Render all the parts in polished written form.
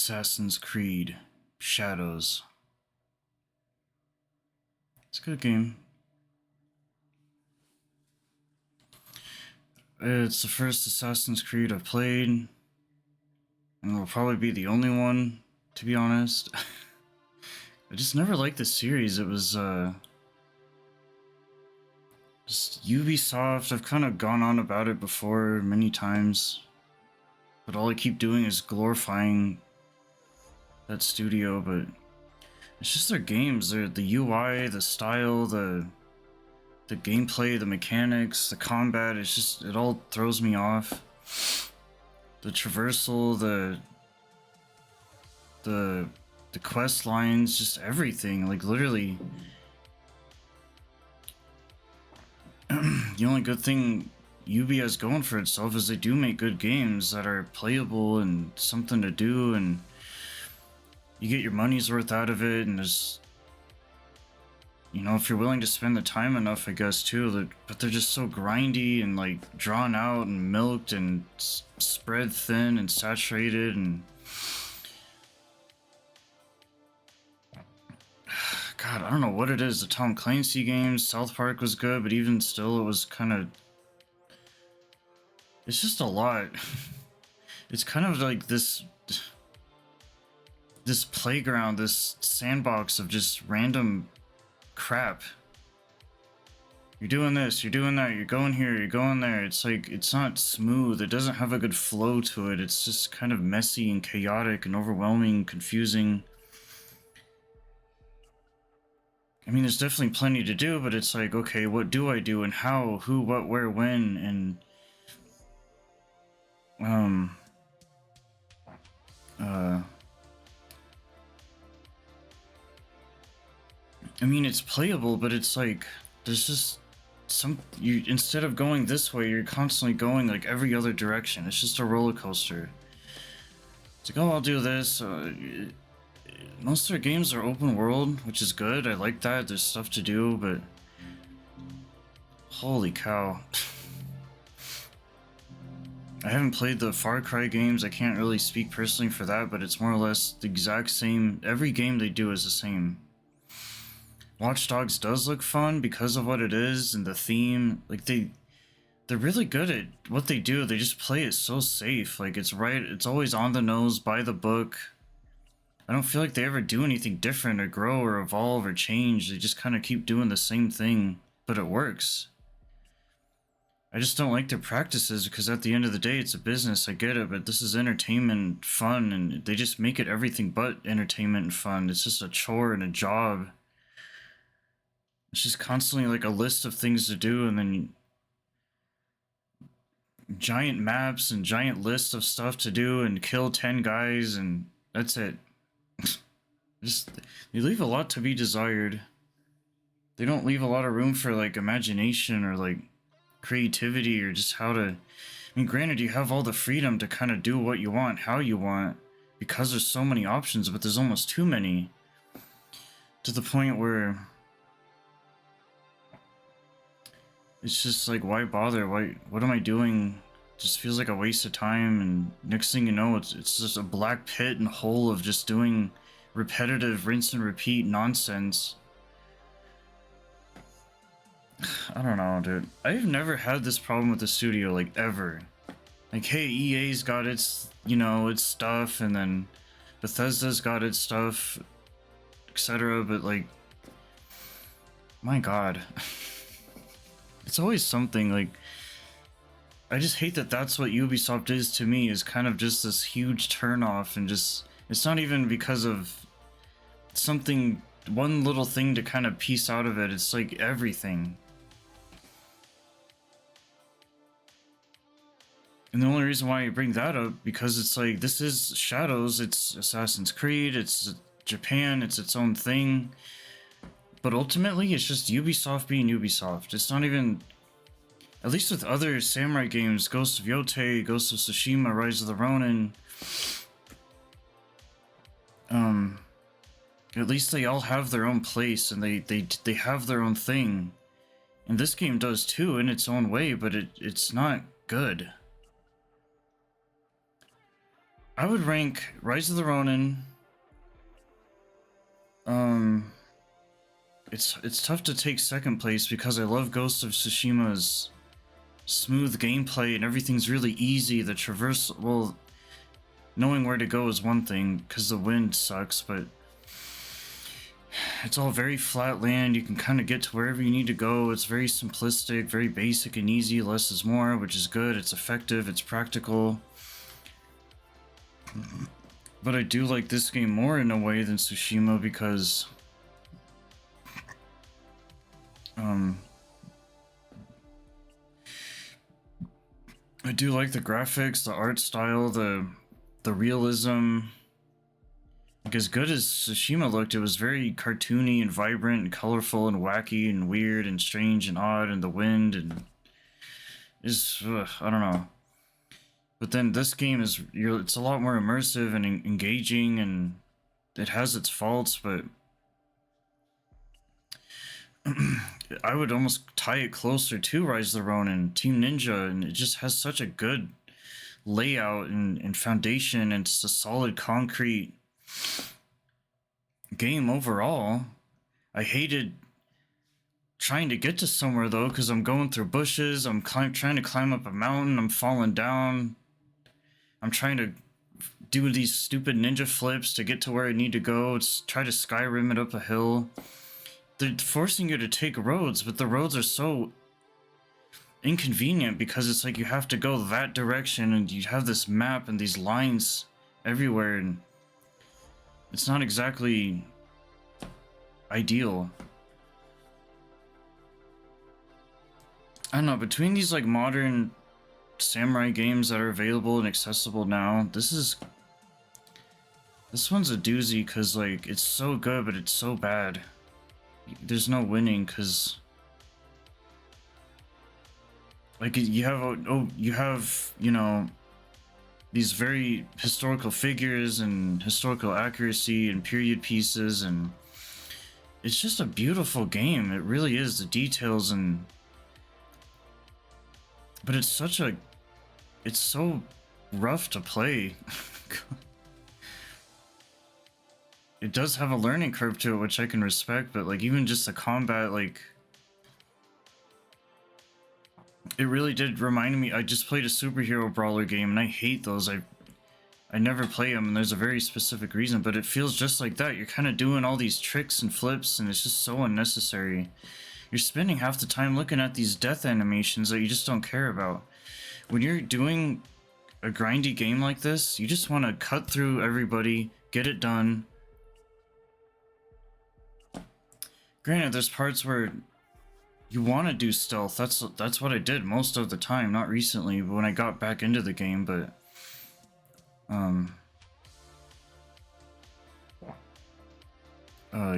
Assassin's Creed Shadows. It's a good game. It's the first Assassin's Creed I've played, and it'll probably be the only one, to be honest. I just never liked the series. It was, just Ubisoft. I've kind of gone on about it before many times, but all I keep doing is glorifying that studio, but it's just their games. The UI, the style, the gameplay, the mechanics, the combat, it all throws me off. The traversal, the quest lines, just everything, like literally. The only good thing Ubi has going for itself is they do make good games that are playable and something to do, and you get your money's worth out of it, and there's, you know, if you're willing to spend the time enough, I guess, too. But they're just so grindy and, like, drawn out and milked and spread thin and saturated, and God, I don't know what it is. The Tom Clancy games, South Park was good, but even still, it was kind of... It's just a lot. It's kind of like this playground, this sandbox of just random crap. You're doing this, you're doing that, you're going here, you're going there. It's like, it's not smooth. It doesn't have a good flow to it. It's just kind of messy and chaotic and overwhelming, confusing. I mean, there's definitely plenty to do, but it's like, okay, what do I do and how, who, what, where, when, and I mean, it's playable, but it's like, there's just instead of going this way, you're constantly going like every other direction. It's just a roller coaster. It's like, oh, I'll do this. Most of their games are open world, which is good. I like that. There's stuff to do, but holy cow. I haven't played the Far Cry games. I can't really speak personally for that, but it's more or less the exact same. Every game they do is the same. Watch Dogs does look fun because of what it is and the theme. Like, they're really good at what they do. They just play it so safe. Like, it's right, it's always on the nose, by the book. I don't feel like they ever do anything different or grow or evolve or change. They just kind of keep doing the same thing, but it works. I just don't like their practices because at the end of the day, it's a business. I get it, but this is entertainment, fun, and they just make it everything but entertainment and fun. It's just a chore and a job. It's just constantly like a list of things to do, and then giant maps and giant lists of stuff to do and kill 10 guys, and that's it. Just, they leave a lot to be desired. They don't leave a lot of room for like imagination or like creativity or just how to... I mean, granted, you have all the freedom to kind of do what you want, how you want, because there's so many options, but there's almost too many. To the point where it's just like, why bother? What am I doing? Just feels like a waste of time, and next thing you know, it's just a black pit and hole of just doing repetitive rinse and repeat nonsense. I don't know, dude. I've never had this problem with the studio, like, ever. Like, hey, EA's got its, you know, its stuff, and then Bethesda's got its stuff, etc., but, like, my god. It's always something, like, I just hate that that's what Ubisoft is to me, is kind of just this huge turnoff, and just, it's not even because of something, one little thing to kind of piece out of it. It's like everything. And the only reason why I bring that up, because it's like, this is Shadows, it's Assassin's Creed, it's Japan, it's its own thing. But ultimately, it's just Ubisoft being Ubisoft. It's not even... At least with other samurai games, Ghost of Yotei, Ghost of Tsushima, Rise of the Ronin... At least they all have their own place, and they have their own thing. And this game does too, in its own way, but it's not good. I would rank Rise of the Ronin. Um, it's tough to take second place because I love Ghost of Tsushima's smooth gameplay and everything's really easy. The traverse, well, knowing where to go is one thing because the wind sucks, but it's all very flat land. You can kind of get to wherever you need to go. It's very simplistic, very basic and easy. Less is more, which is good. It's effective, it's practical. But I do like this game more in a way than Tsushima because I do like the graphics, the art style, the realism. Like, as good as Tsushima looked, it was very cartoony and vibrant and colorful and wacky and weird and strange and odd, and the wind and is I don't know. But then this game is it's a lot more immersive and engaging, and it has its faults, but I would almost tie it closer to Rise of the Ronin, Team Ninja, and it just has such a good layout and foundation, and it's a solid concrete game overall. I hated trying to get to somewhere though, because I'm going through bushes, I'm trying to climb up a mountain, I'm falling down, I'm trying to do these stupid ninja flips to get to where I need to go. It's try to Skyrim it up a hill. They're forcing you to take roads, but the roads are so inconvenient because it's like you have to go that direction and you have this map and these lines everywhere, and it's not exactly ideal. I don't know, between these like modern samurai games that are available and accessible now, this one's a doozy because like it's so good but it's so bad. There's no winning because like you have you know, these very historical figures and historical accuracy and period pieces, and it's just a beautiful game. It really is, the details, and but it's so rough to play. It does have a learning curve to it, which I can respect, but like even just the combat, like it really did remind me. I just played a superhero brawler game and I hate those. I never play them, and there's a very specific reason, but it feels just like that. You're kind of doing all these tricks and flips and it's just so unnecessary. You're spending half the time looking at these death animations that you just don't care about. When you're doing a grindy game like this, you just want to cut through everybody, get it done. Granted, there's parts where you want to do stealth. That's what I did most of the time, not recently, but when I got back into the game, but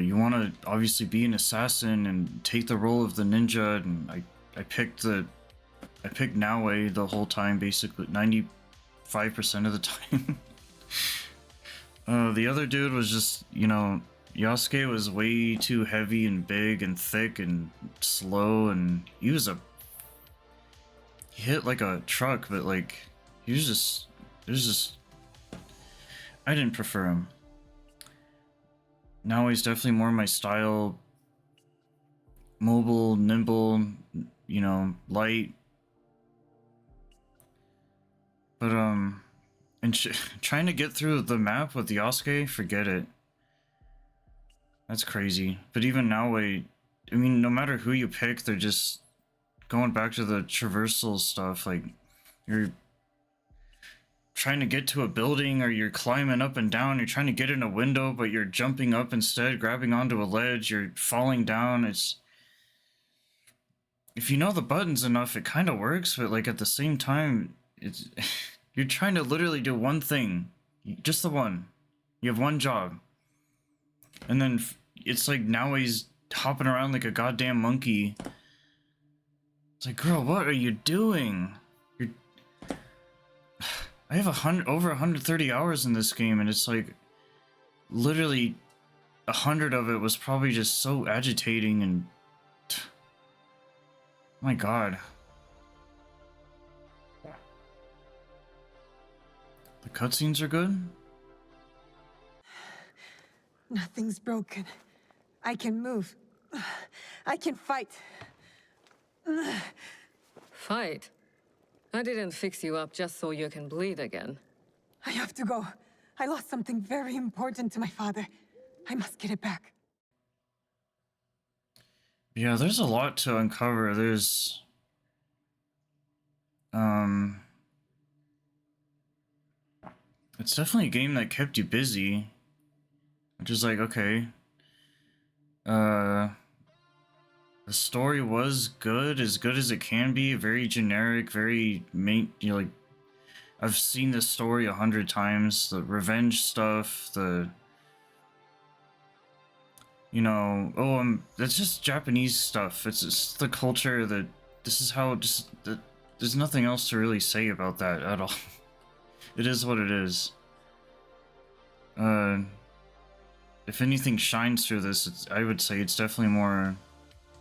you want to obviously be an assassin and take the role of the ninja, and I picked Naoe the whole time, basically 95% of the time. The other dude was just, you know, Yasuke was way too heavy and big and thick and slow, and he hit like a truck, but like he was just I didn't prefer him. Now he's definitely more my style. Mobile, nimble, you know, light. But and trying to get through the map with Yasuke, forget it. That's crazy. But even now, I mean, no matter who you pick, they're just going back to the traversal stuff. Like, you're trying to get to a building, or you're climbing up and down, you're trying to get in a window, but you're jumping up instead, grabbing onto a ledge, you're falling down. It's, if you know the buttons enough, it kind of works, but like at the same time, it's you're trying to literally do one thing, just the one. You have one job. And then it's like now he's hopping around like a goddamn monkey. It's like, girl, what are you doing? I have over 130 hours in this game, and it's like literally 100 of it was probably just so agitating, and my god. The cutscenes are good? Nothing's broken. I can move. I can fight. Fight? I didn't fix you up just so you can bleed again. I have to go. I lost something very important to my father. I must get it back. Yeah, there's a lot to uncover. There's... It's definitely a game that kept you busy. Which is like, okay. The story was good as it can be. Very generic, very like... I've seen this story 100 times. The revenge stuff, the... You know, that's just Japanese stuff. It's just the culture that... This is how there's nothing else to really say about that at all. It is what it is. If anything shines through this, I would say it's definitely more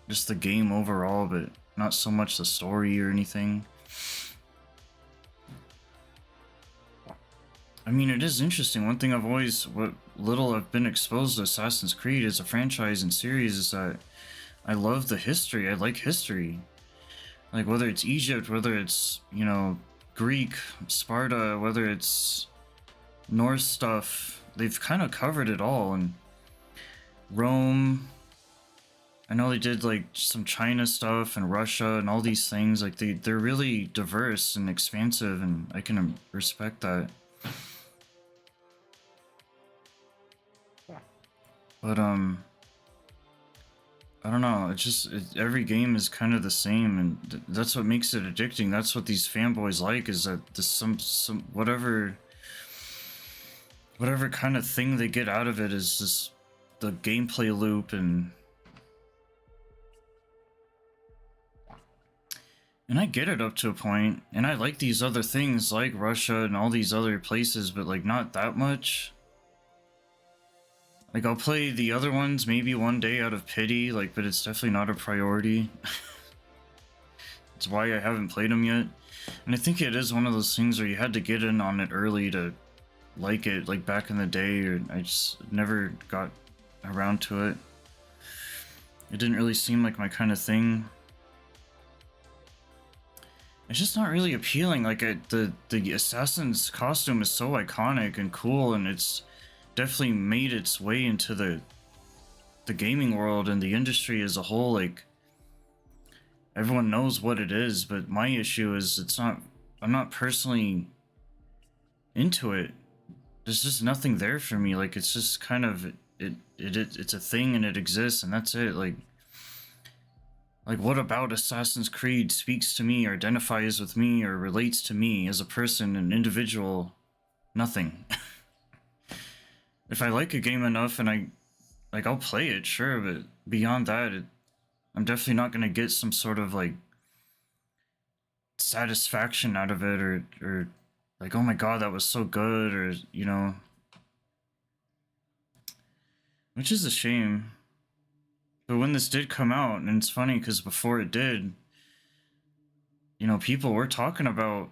just the game overall, but not so much the story or anything. I mean, it is interesting. One thing what little I've been exposed to Assassin's Creed as a franchise and series is that I love the history. I like history. Like, whether it's Egypt, whether it's, you know, Greek, Sparta, whether it's Norse stuff, they've kind of covered it all. And Rome, I know they did like some China stuff and Russia and all these things. Like, they're really diverse and expansive, and I can respect that. But I don't know, it's just every game is kind of the same, and that's what makes it addicting. That's what these fanboys like, is that some whatever kind of thing they get out of it is just the gameplay loop, and I get it up to a point, and I like these other things like Russia and all these other places, but like not that much. Like, I'll play the other ones maybe one day out of pity, like, but it's definitely not a priority. It's why I haven't played them yet. And I think it is one of those things where you had to get in on it early to like it, like back in the day, or I just never got around to it. It didn't really seem like my kind of thing. It's just not really appealing. Like, the assassin's costume is so iconic and cool, and it's definitely made its way into the gaming world and the industry as a whole. Like, everyone knows what it is, but my issue is I'm not personally into it. There's just nothing there for me. Like, it's just kind of it's a thing and it exists, and that's it. Like what about Assassin's Creed speaks to me or identifies with me or relates to me as a person, an individual? Nothing. If I like a game enough and I'll play it, sure, but beyond that, I'm definitely not gonna get some sort of like satisfaction out of it, or like, oh my god, that was so good, or, you know, which is a shame. But when this did come out, and it's funny because before it did, you know, people were talking about,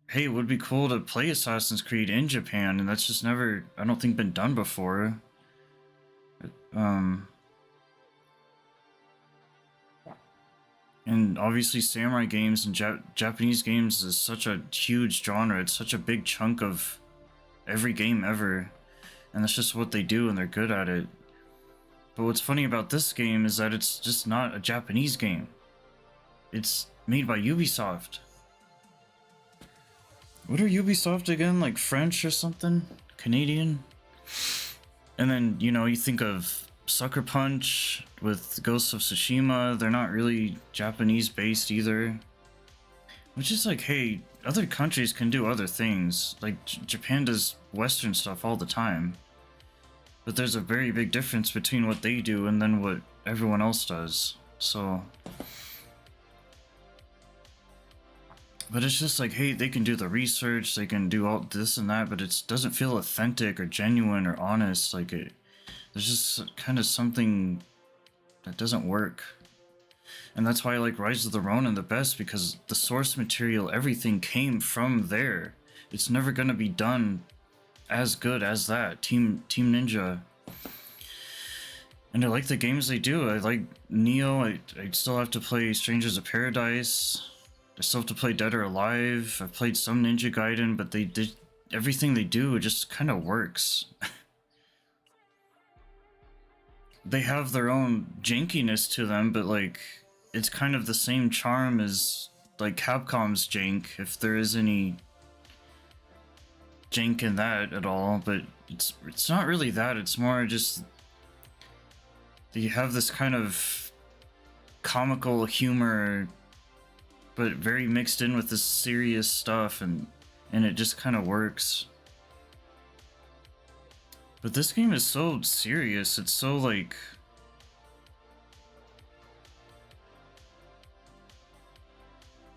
hey, it would be cool to play Assassin's Creed in Japan, and that's just never, I don't think, been done before. And obviously samurai games and Japanese games is such a huge genre. It's such a big chunk of every game ever, and that's just what they do, and they're good at it. But what's funny about this game is that it's just not a Japanese game. It's made by Ubisoft. What are Ubisoft again? Like French or something? Canadian? And then, you know, you think of Sucker Punch with Ghosts of Tsushima. They're not really Japanese based either. Which is like, hey, other countries can do other things. Like, Japan does Western stuff all the time. But there's a very big difference between what they do and then what everyone else does. So... But it's just like, hey, they can do the research, they can do all this and that, but it doesn't feel authentic or genuine or honest. Like, there's just kind of something that doesn't work. And that's why I like Rise of the Ronin the best, because the source material, everything came from there. it's never gonna be done as good as that. Team Ninja. And I like the games they do. I like Neo. I still have to play Strangers of Paradise. I still have to play Dead or Alive. I've played some Ninja Gaiden, but they did everything they do. It just kind of works. They have their own jankiness to them, but like it's kind of the same charm as like Capcom's jank, if there is any jank in that at all. But it's not really that. It's more just you have this kind of comical humor, but very mixed in with this serious stuff, and it just kind of works. But this game is so serious. It's so like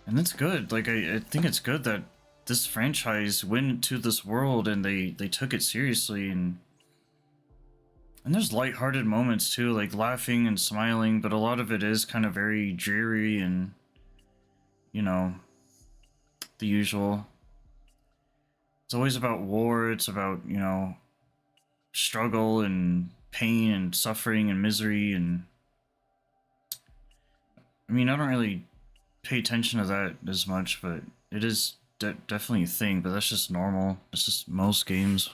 and that's good. Like I think it's good that this franchise went into this world and they took it seriously, and there's lighthearted moments too, like laughing and smiling, but a lot of it is kind of very dreary and, you know, the usual. It's always about war, it's about, you know, struggle and pain and suffering and misery, and I mean, I don't really pay attention to that as much, but it is definitely a thing, but that's just normal. It's just most games.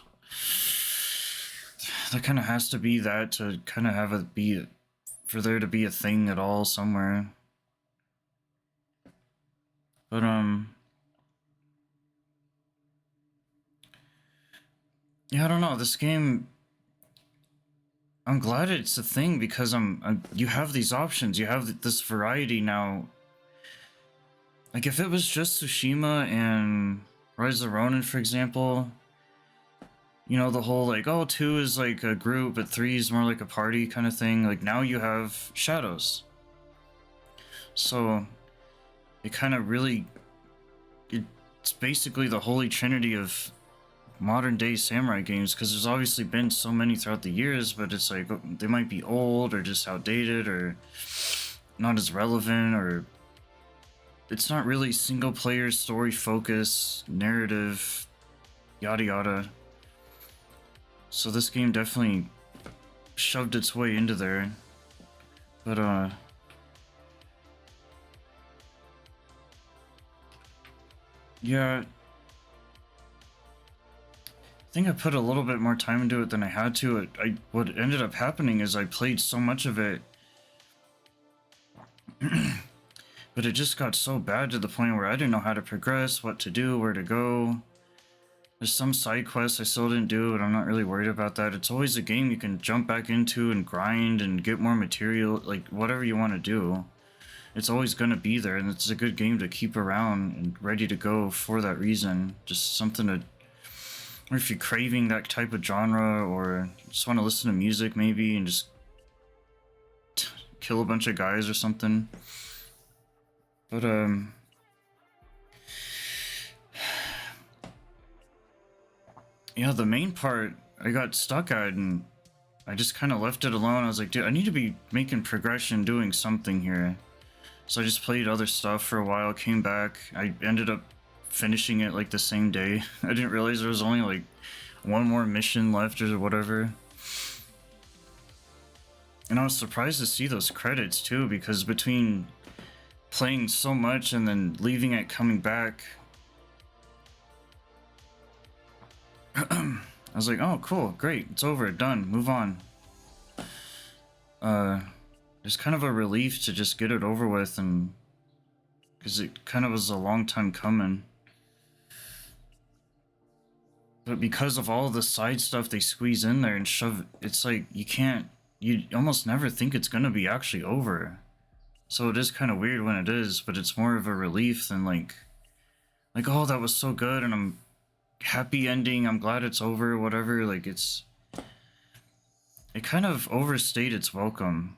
There kind of has to be that to kind of have it be, for there to be a thing at all somewhere. But yeah, I don't know. This game, I'm glad it's a thing because you have these options. You have this variety now. Like if it was just Tsushima and Rise of Ronin, for example, you know, the whole like, oh, 2 is like a group, but 3 is more like a party kind of thing. Like now you have Shadows. So it kind of really, it's basically the holy trinity of modern day samurai games, because there's obviously been so many throughout the years, but it's like they might be old or just outdated or not as relevant, or it's not really single player story focus, narrative, yada yada. So this game definitely shoved its way into there. But yeah, I think I put a little bit more time into it than I had to. What ended up happening is I played so much of it, but it just got so bad to the point where I didn't know how to progress, what to do, where to go. There's some side quests I still didn't do, but I'm not really worried about that. It's always a game you can jump back into and grind and get more material, like whatever you want to do. It's always going to be there, and it's a good game to keep around and ready to go for that reason. Just something to, or if you're craving that type of genre, or just want to listen to music maybe and just kill a bunch of guys or something. But yeah, the main part I got stuck at, and I just kind of left it alone. I was like, dude, I need to be making progression, doing something here. So I just played other stuff for a while, came back. I ended up finishing it like the same day. I didn't realize there was only like one more mission left or whatever. And I was surprised to see those credits too, because between playing so much and then leaving it, coming back, I was like, oh, cool, great, it's over, done, move on. It's kind of a relief to just get it over with, and because it kind of was a long time coming. But because of all the side stuff they squeeze in there and shove, it's like you almost never think it's gonna be actually over. So it is kind of weird when it is, but it's more of a relief than like, oh, that was so good, and I'm happy ending, I'm glad it's over, whatever. Like it kind of overstayed its welcome.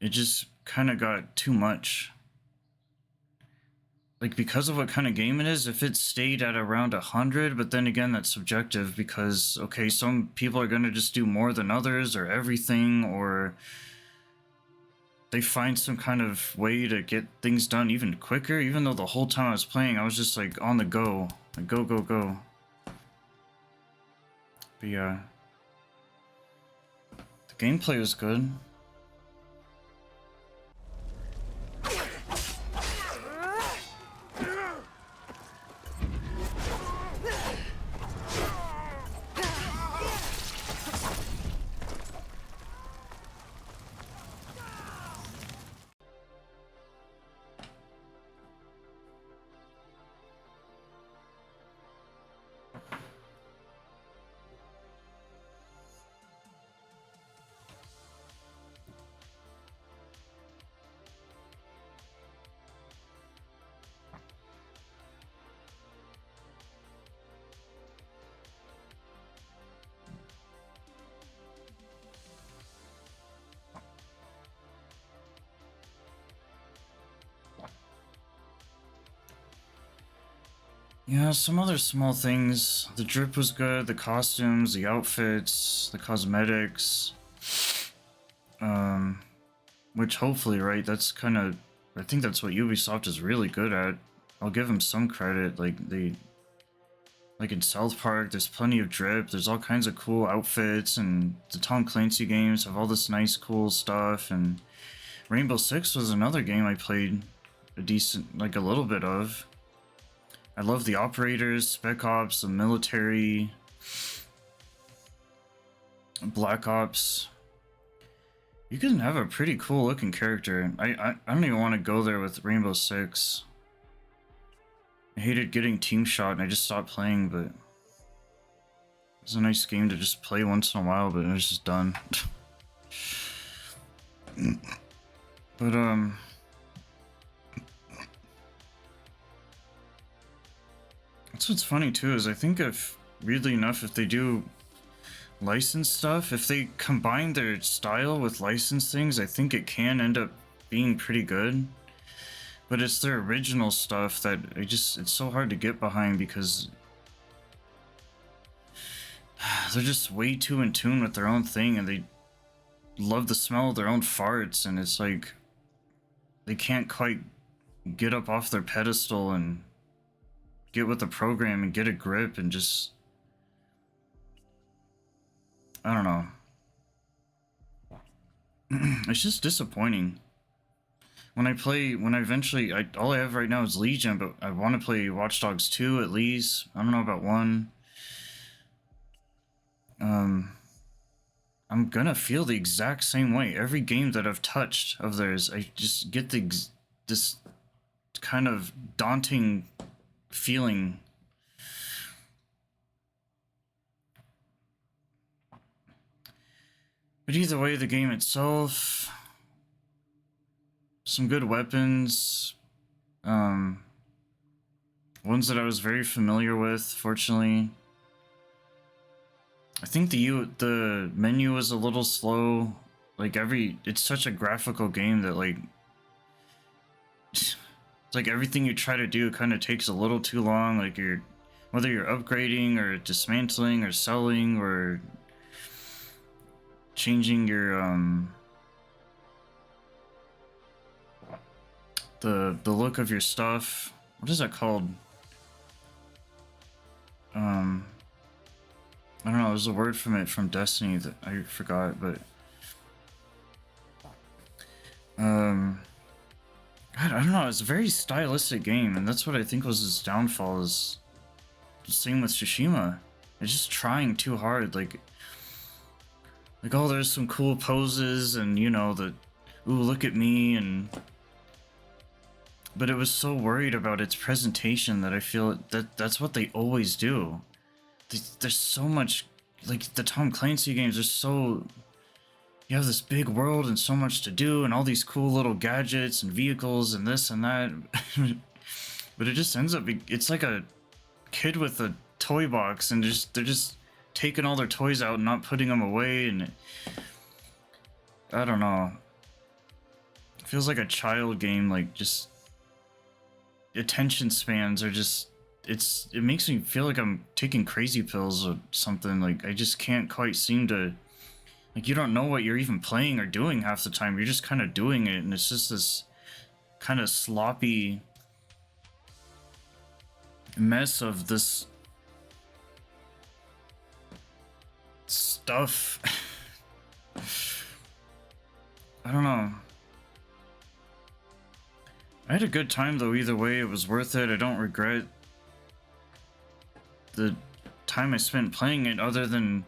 It just kind of got too much. like, because of what kind of game it is, if it stayed at around 100, but then again, that's subjective because, okay, some people are going to just do more than others or everything, or they find some kind of way to get things done even quicker, even though the whole time I was playing, I was just, like, on the go. Like, go, go, go. But yeah. The gameplay was good. Yeah, some other small things. The drip was good, the costumes, the outfits, the cosmetics. Which hopefully, right, that's kind of, I think that's what Ubisoft is really good at. I'll give them some credit, like like in South Park, there's plenty of drip, there's all kinds of cool outfits, and the Tom Clancy games have all this nice cool stuff, and Rainbow Six was another game I played a decent, like a little bit of. I love the operators, Spec Ops, the military, Black Ops. You can have a pretty cool looking character. I don't even want to go there with Rainbow Six. I hated getting team shot and I just stopped playing, but it's a nice game to just play once in a while, but it was just done. But that's what's funny too, is I think if, weirdly enough, if they do licensed stuff, if they combine their style with licensed things, I think it can end up being pretty good. But it's their original stuff that it's so hard to get behind because they're just way too in tune with their own thing and they love the smell of their own farts, and it's like they can't quite get up off their pedestal and get with the program and get a grip and just, I don't know. It's just disappointing. When I eventually, all I have right now is Legion, but I want to play Watch Dogs 2 at least. I don't know about 1. I'm gonna feel the exact same way. Every game that I've touched of theirs, I just get this kind of daunting feeling. But either way, the game itself, some good weapons, ones that I was very familiar with, fortunately. I think the menu was a little slow. Like it's such a graphical game that like, it's like everything you try to do kind of takes a little too long. Like whether you're upgrading or dismantling or selling or changing your the look of your stuff. What is that called? I don't know, there's a word from Destiny that I forgot, but God, I don't know, it's a very stylistic game, and that's what I think was its downfall, is the same with Tsushima. It's just trying too hard, like oh, there's some cool poses, and you know, ooh, look at me, but it was so worried about its presentation that I feel that's what they always do. There's so much, like the Tom Clancy games are so, you have this big world and so much to do and all these cool little gadgets and vehicles and this and that. But it just ends up, it's like a kid with a toy box and they're just taking all their toys out and not putting them away, and I don't know. It feels like a child game, like just attention spans are just, it makes me feel like I'm taking crazy pills or something. Like I just can't quite seem to, like, you don't know what you're even playing or doing half the time. You're just kind of doing it, and it's just this kind of sloppy mess of this stuff. I don't know. I had a good time though, either way. It was worth it. I don't regret the time I spent playing it, other than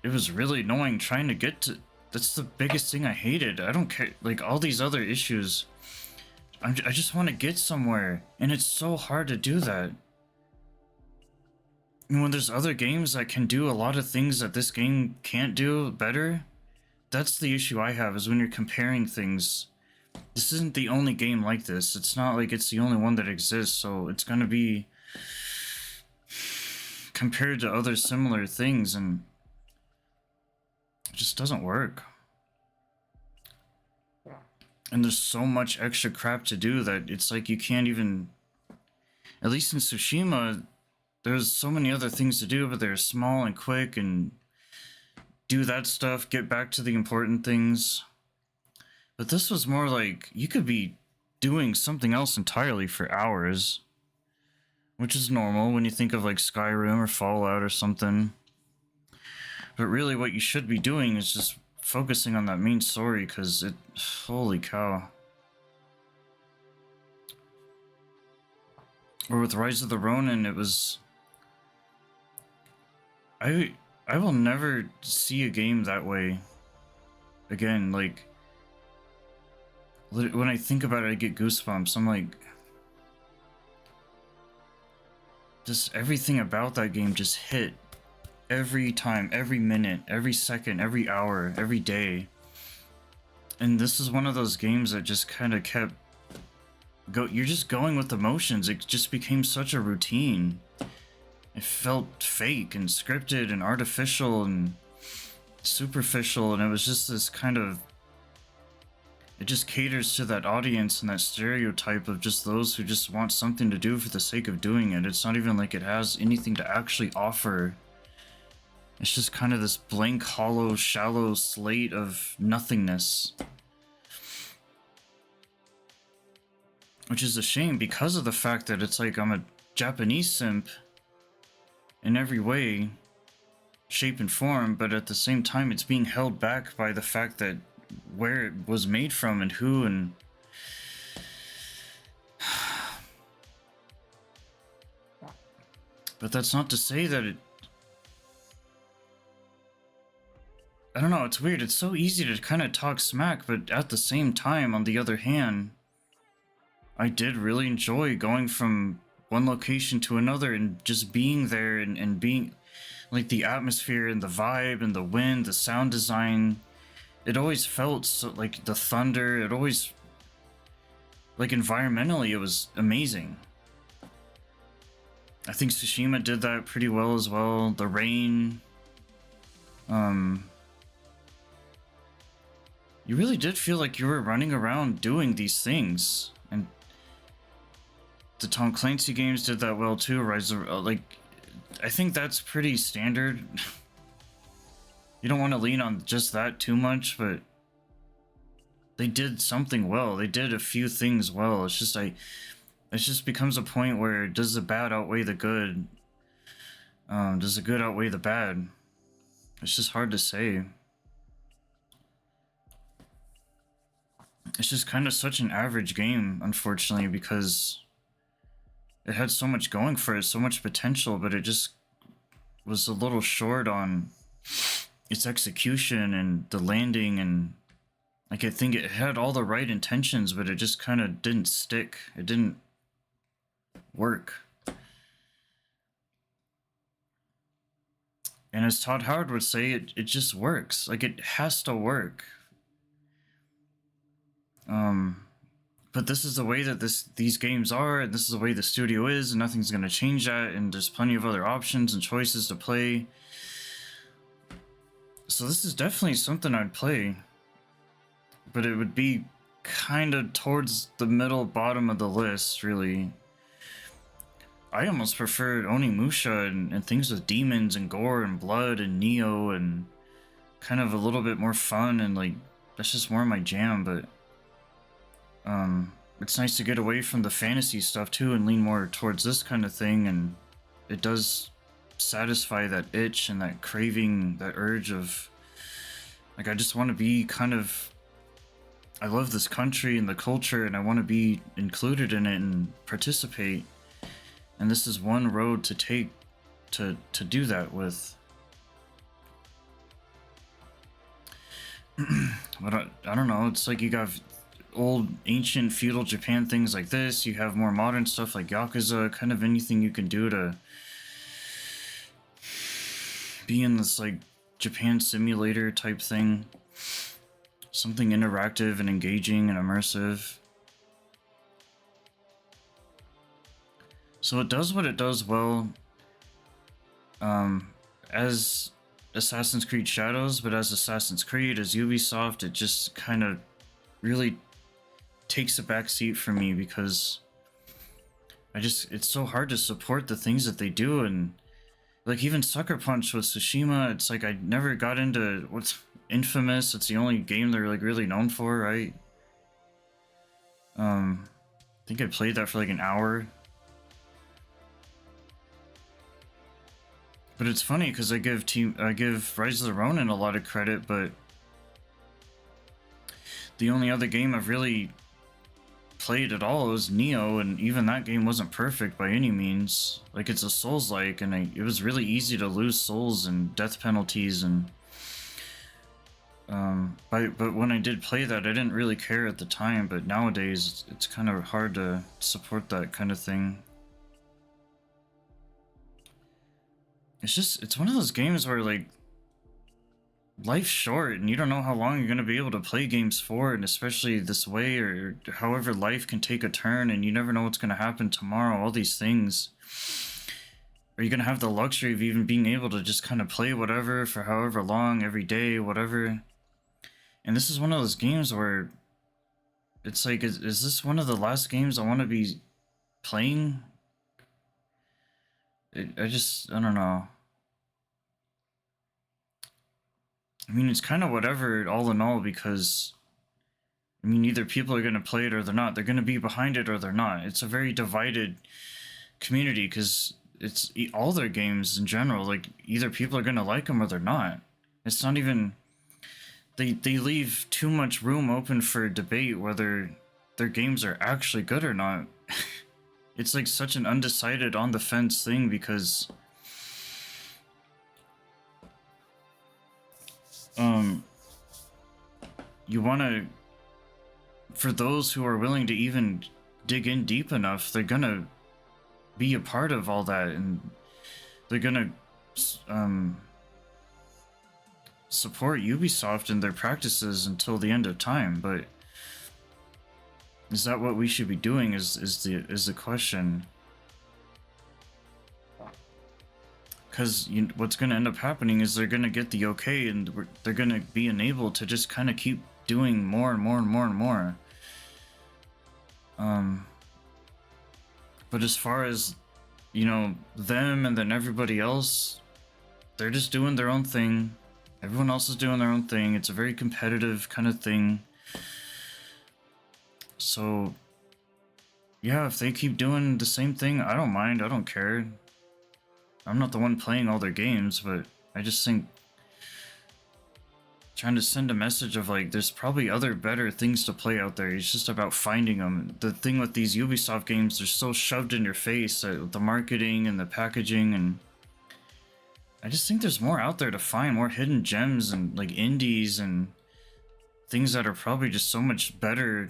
it was really annoying trying to get to. That's the biggest thing I hated. I don't care, like, all these other issues. I just want to get somewhere, and it's so hard to do that. And when there's other games that can do a lot of things that this game can't do better, that's the issue I have, is when you're comparing things. This isn't the only game like this. It's not like it's the only one that exists, so it's gonna be compared to other similar things, and it just doesn't work. And there's so much extra crap to do that it's like you can't even... At least in Tsushima, there's so many other things to do, but they're small and quick, and do that stuff, get back to the important things. But this was more like you could be doing something else entirely for hours, which is normal when you think of like Skyrim or Fallout or something. But really what you should be doing is just focusing on that main story, because it... Holy cow. Or with Rise of the Ronin, it was... I will never see a game that way again. Like, when I think about it, I get goosebumps. I'm like, just everything about that game just hit every time, every minute, every second, every hour, every day. And this is one of those games that just kind of kept you're just going with the motions. It just became such a routine. It felt fake and scripted and artificial and superficial, and it was just this kind of... It just caters to that audience and that stereotype of just those who just want something to do for the sake of doing it. It's not even like it has anything to actually offer. It's just kind of this blank, hollow, shallow slate of nothingness. Which is a shame, because of the fact that it's like I'm a Japanese simp in every way, shape, and form, but at the same time it's being held back by the fact that where it was made from and who, and... But that's not to say that it... I don't know, it's weird. It's so easy to kind of talk smack, but at the same time, on the other hand, I did really enjoy going from one location to another and just being there, and being... Like, the atmosphere and the vibe and the wind, the sound design... It always felt so, like, the thunder, it always... Like, environmentally, it was amazing. I think Tsushima did that pretty well as well. The rain... You really did feel like you were running around doing these things. And the Tom Clancy games did that well too. Rise of... like, I think that's pretty standard. You don't want to lean on just that too much, but they did something well. They did a few things well. It's just it just becomes a point where, does the bad outweigh the good? Does the good outweigh the bad? It's just hard to say. It's just kind of such an average game, unfortunately, because it had so much going for it, so much potential, but it just was a little short on its execution and the landing, and like, I think it had all the right intentions, but it just kind of didn't stick. It didn't work. And as Todd Howard would say, it just works. Like, it has to work. But this is the way that these games are, and this is the way the studio is, and nothing's going to change that, and there's plenty of other options and choices to play. So this is definitely something I'd play, but it would be kind of towards the middle bottom of the list, really. I almost prefer Onimusha and things with demons and gore and blood and Neo and kind of a little bit more fun, and like that's just more my jam. But it's nice to get away from the fantasy stuff too and lean more towards this kind of thing, and it does satisfy that itch and that craving, that urge of like, I just want to be kind of, I love this country and the culture, and I want to be included in it and participate. And this is one road to take to do that with. But I don't know, it's like you got old ancient feudal Japan things like this, you have more modern stuff like Yakuza, kind of anything you can do to be in this like Japan simulator type thing. Something interactive and engaging and immersive. So it does what it does well as Assassin's Creed Shadows, but as Assassin's Creed, as Ubisoft, it just kind of really takes a back seat for me, because it's so hard to support the things that they do. And like even Sucker Punch with Tsushima, it's like I never got into what's Infamous. It's the only game they're like really known for, right? I think I played that for like an hour. But it's funny because I give Rise of the Ronin a lot of credit, but the only other game I've really played at all was Neo, and even that game wasn't perfect by any means. Like, it's a Souls-like, and it was really easy to lose souls and death penalties, and but when I did play that, I didn't really care at the time. But nowadays, it's kind of hard to support that kind of thing. It's one of those games where like life's short and you don't know how long you're going to be able to play games for, and especially this way, or however life can take a turn and you never know what's going to happen tomorrow, all these things. Are you going to have the luxury of even being able to just kind of play whatever for however long, every day, whatever? And this is one of those games where it's like, is this one of the last games I want to be playing? I don't know. I mean, it's kind of whatever all in all, because I mean, either people are going to play it or they're not. They're going to be behind it or they're not. It's a very divided community, because it's all their games in general. Like, either people are going to like them or they're not. It's not even, they leave too much room open for debate whether their games are actually good or not. It's like such an undecided, on the fence thing, because you want to, for those who are willing to even dig in deep enough, they're gonna be a part of all that, and they're gonna support Ubisoft and their practices until the end of time. But is that what we should be doing is the question. Because what's going to end up happening is they're going to get the okay, and they're going to be enabled to just kind of keep doing more and more and more and more. But as far as, you know, them and then everybody else, they're just doing their own thing. Everyone else is doing their own thing. It's a very competitive kind of thing. So, yeah, if they keep doing the same thing, I don't mind. I don't care. I'm not the one playing all their games, but I just think trying to send a message of like, there's probably other better things to play out there. It's just about finding them. The thing with these Ubisoft games, they're so shoved in your face, the marketing and the packaging, and I just think there's more out there to find, more hidden gems and like indies and things that are probably just so much better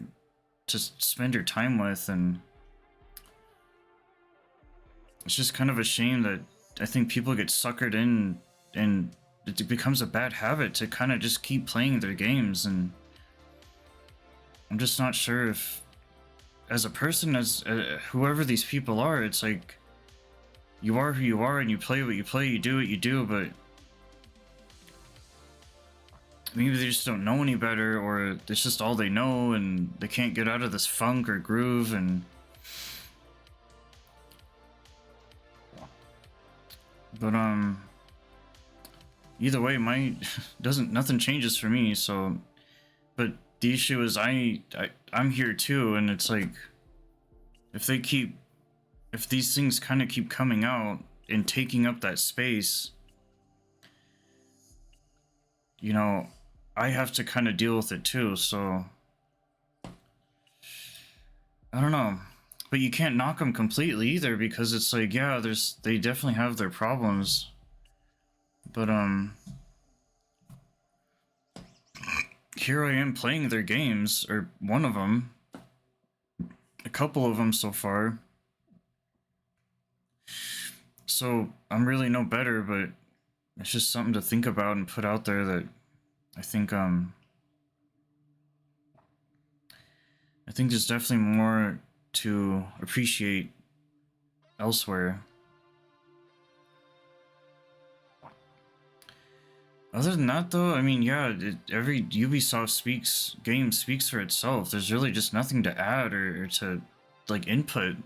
to spend your time with. And it's just kind of a shame that I think people get suckered in, and it becomes a bad habit to kind of just keep playing their games. And I'm just not sure if, as a person, as whoever these people are, it's like, you are who you are and you play what you play, you do what you do, but maybe they just don't know any better, or it's just all they know and they can't get out of this funk or groove. And but either way, my nothing changes for me. So, but the issue is I'm here too, and it's like if these things kind of keep coming out and taking up that space, you know, I have to kind of deal with it too. So I don't know, but you can't knock them completely either, because it's like, yeah, they definitely have their problems, but here I am playing their games, or one of them, a couple of them so far. So I'm really no better, but it's just something to think about and put out there that I think there's definitely more to appreciate elsewhere. Other than that, though, I mean, yeah, every Ubisoft game speaks for itself. There's really just nothing to add or to, like, input.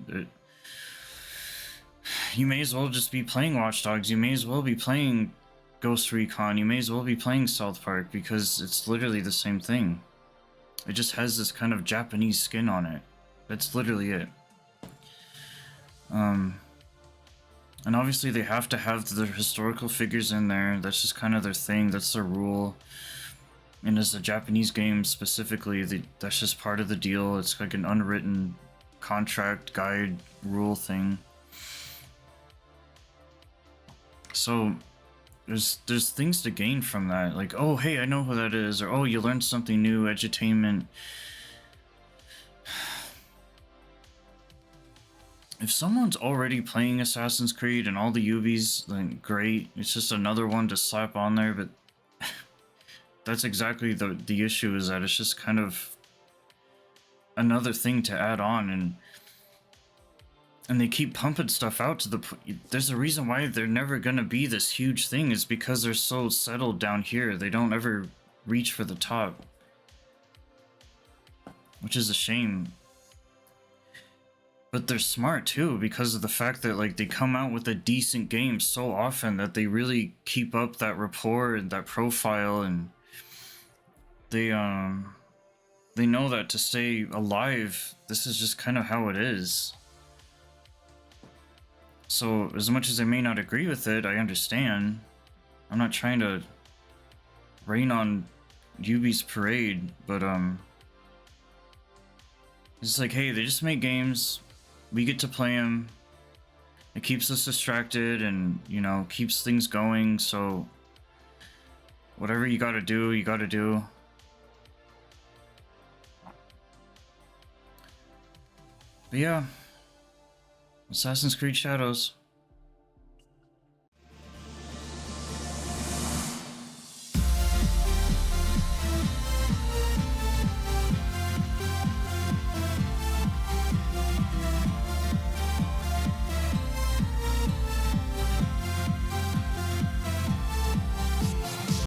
You may as well just be playing Watch Dogs. You may as well be playing Ghost Recon. You may as well be playing South Park, because it's literally the same thing. It just has this kind of Japanese skin on it. That's literally it. And obviously they have to have their historical figures in there. That's just kind of their thing. That's their rule. And as a Japanese game specifically, that's just part of the deal. It's like an unwritten contract, guide, rule thing. So there's things to gain from that. Like, oh, hey, I know who that is. Or, oh, you learned something new, edutainment. If someone's already playing Assassin's Creed and all the Ubis, then great. It's just another one to slap on there, but that's exactly the issue, is that it's just kind of another thing to add on, and they keep pumping stuff out to there's a reason why they're never gonna be this huge thing, is because they're so settled down here. They don't ever reach for the top, which is a shame. But they're smart too, because of the fact that, like, they come out with a decent game so often that they really keep up that rapport and that profile, and they know that to stay alive, this is just kind of how it is. So as much as I may not agree with it, I understand. I'm not trying to rain on Ubi's parade, but it's like, hey, they just make games. We get to play them. It keeps us distracted and, you know, keeps things going. So whatever you gotta do, you gotta do. But yeah, Assassin's Creed Shadows.